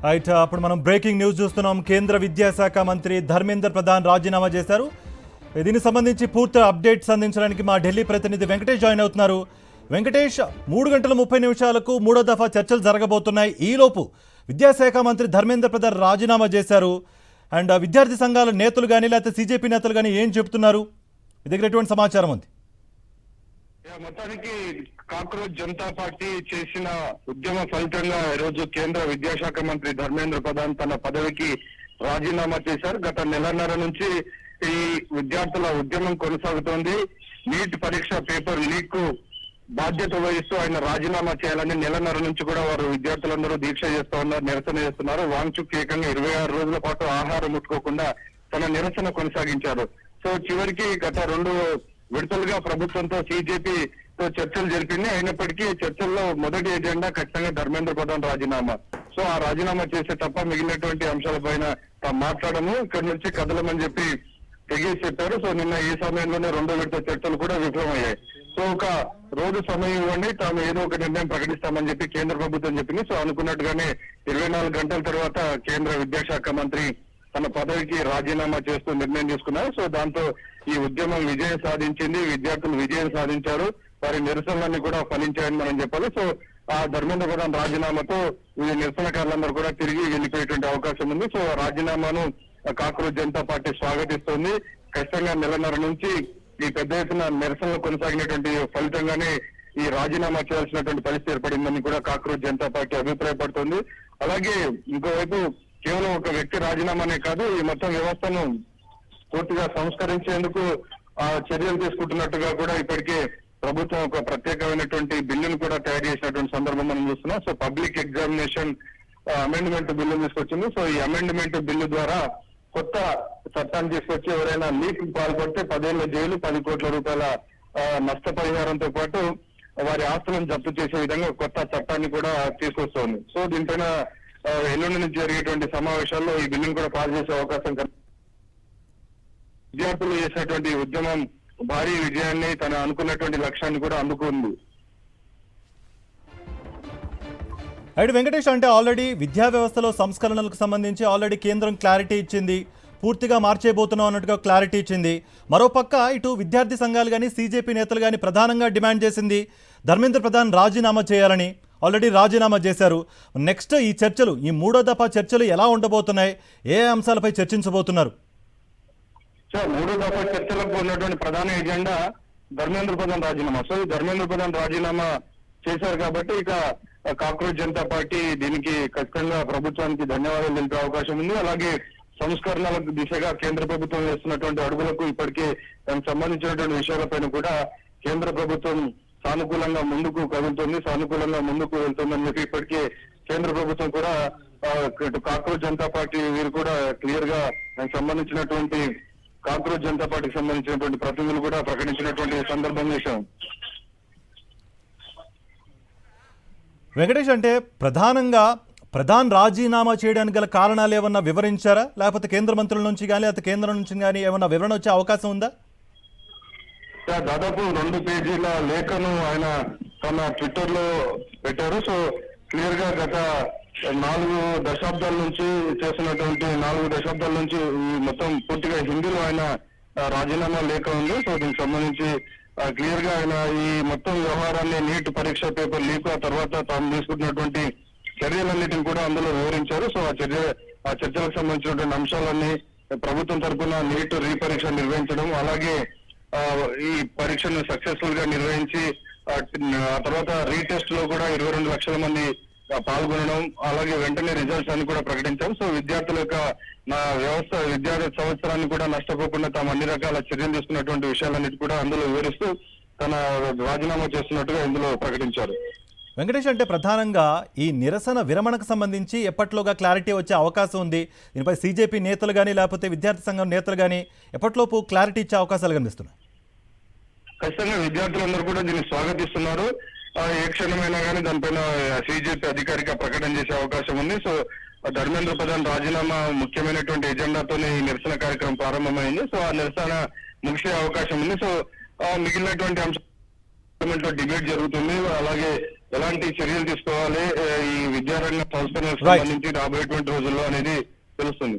Right, అప్పుడు మనం breaking news చూస్తున్నాం. కేంద్ర విద్యాశాఖ మంత్రి ధర్మేంద్ర ప్రధాన్ రాజీనామా చేశారు. దీనికి సంబంధించి పూర్తి అప్డేట్స్ అందించడానికి మా ఢిల్లీ ప్రతినిధి వెంకటేష్ జాయిన్ అవుతున్నారు. వెంకటేష్, 3:30 మూడో దఫా చర్చలు జరగబోతున్నాయి. ఈలోపు విద్యాశాఖ మంత్రి ధర్మేంద్ర ప్రధాన్ రాజీనామా చేశారు. అండ్ విద్యార్థి సంఘాల నేతలు కానీ లేకపోతే సీజేపీ నేతలు కానీ ఏం చెప్తున్నారు? మీ దగ్గర ఎటువంటి సమాచారం ఉంది? మొత్తానికి కాక్రోచ్ జనతా పార్టీ చేసిన ఉద్యమ ఫలితంగా ఈరోజు కేంద్ర విద్యాశాఖ మంత్రి ధర్మేంద్ర ప్రధాన్ తన పదవికి రాజీనామా చేశారు. గత నెలన్నర నుంచి ఈ విద్యార్థుల ఉద్యమం కొనసాగుతోంది. నీట్ పరీక్ష పేపర్ లీక్ కు బాధ్యత వహిస్తూ ఆయన రాజీనామా చేయాలని నెలన్నర నుంచి కూడా వారు విద్యార్థులందరూ దీక్ష చేస్తూ ఉన్నారు, నిరసన చేస్తున్నారు. వాంగ్చుక్ ఏకంగా 26 రోజుల పాటు ఆహారం ముట్టుకోకుండా తన నిరసన కొనసాగించారు. సో చివరికి గత 2 విడతలుగా ప్రభుత్వంతో సీజేపీతో చర్చలు జరిపింది. అయినప్పటికీ చర్చల్లో మొదటి ఎజెండా ఖచ్చితంగా ధర్మేంద్ర ప్రధాన్ రాజీనామా. సో ఆ రాజీనామా చేసే తప్ప మిగిలినటువంటి అంశాలపైన తాము మాట్లాడము, ఇక్కడి నుంచి కదలమని చెప్పి తెగేసి చెప్పారు. సో నిన్న ఈ సమయంలోనే 2వ విడత చర్చలు కూడా విఫలమయ్యాయి. సో ఒక రోజు సమయం ఇవ్వండి, తాము ఏదో ఒక నిర్ణయం ప్రకటిస్తామని చెప్పి కేంద్ర ప్రభుత్వం చెప్పింది. సో అనుకున్నట్టుగానే 24 గంటల తర్వాత కేంద్ర విద్యాశాఖ మంత్రి తన పదవికి రాజీనామా చేస్తూ నిర్ణయం తీసుకున్నారు. సో దాంతో ఈ ఉద్యమం విజయం సాధించింది, విద్యార్థులు విజయం సాధించారు, వారి నిరసనలన్నీ కూడా ఫలించాయని మనం చెప్పాలి. సో ఆ ధర్మేంద్ర ప్రధాన్ రాజీనామాతో ఈ నిరసనకారులందరూ కూడా తిరిగి వెళ్ళిపోయేటువంటి అవకాశం ఉంది. సో రాజీనామాను కాక్రోచ్ జనతా పార్టీ స్వాగతిస్తోంది. ఖచ్చితంగా నెలన్నర నుంచి ఈ పెద్ద ఎత్తున నిరసనలు కొనసాగినటువంటి ఫలితంగానే ఈ రాజీనామా చేయాల్సినటువంటి పరిస్థితి ఏర్పడిందని కూడా కాక్రోచ్ జనతా పార్టీ అభిప్రాయపడుతోంది. అలాగే ఇంకోవైపు కేవలం ఒక వ్యక్తి రాజీనామానే కాదు, ఈ మొత్తం వ్యవస్థను పూర్తిగా సంస్కరించేందుకు చర్యలు తీసుకుంటున్నట్టుగా కూడా ఇప్పటికే ప్రభుత్వం ఒక ప్రత్యేకమైనటువంటి బిల్లును కూడా తయారు చేసినటువంటి సందర్భం మనం చూస్తున్నాం. So public examination amendment bill తీసుకొచ్చింది. సో ఈ అమెండ్మెంట్ బిల్లు ద్వారా కొత్త చట్టాన్ని తీసుకొచ్చి ఎవరైనా లీక్ పాల్పడితే 10 ఏళ్ల జైలు, 10 కోట్ల రూపాయల నష్టపరిహారంతో పాటు వారి ఆస్తులను జప్తు చేసే విధంగా కొత్త చట్టాన్ని కూడా తీసుకొస్తోంది. సో దీనిపైన ఎల్లుండి నుంచి జరిగేటువంటి సమావేశాల్లో ఈ బిల్లును కూడా పాస్ చేసే అవకాశం విద్యార్థులు చేసినటువంటి ఉద్యమం భారీ విజయాన్ని, తన అనుకున్నటువంటి లక్ష్యాన్ని కూడా అందుకుంది. అయితే వెంకటేష్, అంటే ఆల్రెడీ విద్యా వ్యవస్థలో సంస్కరణలకు సంబంధించి ఆల్రెడీ కేంద్రం క్లారిటీ ఇచ్చింది, పూర్తిగా మార్చేయబోతున్నాం అన్నట్టుగా క్లారిటీ ఇచ్చింది. మరోపక్క ఇటు విద్యార్థి సంఘాలు కానీ సీజేపీ నేతలు కానీ ప్రధానంగా డిమాండ్ చేసింది ధర్మేంద్ర ప్రధాన్ రాజీనామా చేయాలని. ఆల్రెడీ రాజీనామా చేశారు. నెక్స్ట్ ఈ చర్చలు, ఈ 3వ దఫా చర్చలు ఎలా ఉండబోతున్నాయి? ఏ అంశాలపై చర్చించబోతున్నారు? సో 3వ దఫా చర్చలకు ఉన్నటువంటి ప్రధాన ఎజెండా ధర్మేంద్ర ప్రధాన్ రాజీనామా. సో ధర్మేంద్ర ప్రధాన్ రాజీనామా చేశారు కాబట్టి ఇక కాక్రోచ్ జనతా పార్టీ దీనికి ఖచ్చితంగా ప్రభుత్వానికి ధన్యవాదాలు తెలిపే అవకాశం ఉంది. అలాగే సంస్కరణలకు దిశగా కేంద్ర ప్రభుత్వం వేస్తున్నటువంటి అడుగులకు ఇప్పటికే దానికి సంబంధించినటువంటి విషయాలపైన కూడా కేంద్ర ప్రభుత్వం సానుకూలంగా ముందుకు కదులుతుంది, సానుకూలంగా ముందుకు వెళ్తుందని చెప్పి ఇప్పటికే కేంద్ర ప్రభుత్వం కూడా కాక్రోచ్ జనతా పార్టీ వీరు కూడా క్లియర్ గా దానికి సంబంధించినటువంటి కాక్రోచ్ జనతా పార్టీకి సంబంధించినటువంటి ప్రతినిధులు కూడా ప్రకటించినటువంటి సందర్భం చేశాం. వెంకటేష్, అంటే ప్రధానంగా ప్రధాన్ రాజీనామా చేయడానికి గల కారణాలు ఏమన్నా వివరించారా? లేకపోతే కేంద్ర మంత్రుల నుంచి కానీ లేకపోతే కేంద్రం నుంచి కానీ ఏమన్నా వివరణ వచ్చే అవకాశం ఉందా? దాదాపు 2 పేజీల లేఖను ఆయన తన ట్విట్టర్ లో పెట్టారు. సో క్లియర్ గా గత 4 దశాబ్దాల నుంచి చేస్తున్నటువంటి 4 దశాబ్దాల నుంచి ఈ మొత్తం పూర్తిగా హిందీలో ఆయన రాజీనామా లేఖ ఉంది. సో దీనికి సంబంధించి క్లియర్ గా ఆయన ఈ మొత్తం వ్యవహారాన్ని నీట్ పరీక్ష పేపర్ లీక్ ఆ తర్వాత తాము తీసుకుంటున్నటువంటి చర్యలన్నిటిని కూడా అందులో వివరించారు. సో ఆ చర్చలకు సంబంధించినటువంటి అంశాలన్నీ ప్రభుత్వం తరఫున నీట్ రీపరీక్ష నిర్వహించడం, అలాగే ఈ పరీక్షను సక్సెస్ఫుల్ గా నిర్వహించి ఆ తర్వాత రీటెస్ట్ లో కూడా 22 లక్షల మంది పాల్గొనడం, అలాగే వెంటనే రిజల్ట్స్ అని కూడా ప్రకటించారు. సో విద్యార్థుల యొక్క వ్యవస్థ విద్యార్థి సంవత్సరాన్ని కూడా నష్టపోకుండా తాము అన్ని రకాల చర్యలు తీసుకున్నటువంటి విషయాలన్నిటి కూడా అందులో వివరిస్తూ తన రాజీనామా చేస్తున్నట్టుగా ఇందులో ప్రకటించారు. వెంకటేష్, అంటే ప్రధానంగా ఈ నిరసన విరమణకు సంబంధించి ఎప్పట్లోగా క్లారిటీ వచ్చే అవకాశం ఉంది? దీనిపై సీజేపీ నేతలు కానీ లేకపోతే విద్యార్థి సంఘం నేతలు కానీ ఎప్పట్లోపు క్లారిటీ ఇచ్చే అవకాశాలు కనిపిస్తున్నాయి? ఖచ్చితంగా విద్యార్థులందరూ కూడా దీన్ని స్వాగతిస్తున్నారు. ఏ క్షణమైనా కానీ దానిపైన సీజేపీ అధికారిక ప్రకటన చేసే అవకాశం ఉంది. సో ధర్మేంద్ర ప్రధాన్ రాజీనామా ముఖ్యమైనటువంటి ఎజెండాతోనే ఈ నిరసన కార్యక్రమం ప్రారంభమైంది. సో ఆ నిరసన ముగిసే అవకాశం ఉంది. సో మిగిలినటువంటి అంశాలు డిబేట్ జరుగుతుంది. అలాగే ఎలాంటి చర్యలు తీసుకోవాలి ఈ విద్యారంగ సంస్థలకు Right. సంబంధించి రాబోయేటువంటి రోజుల్లో అనేది తెలుస్తుంది.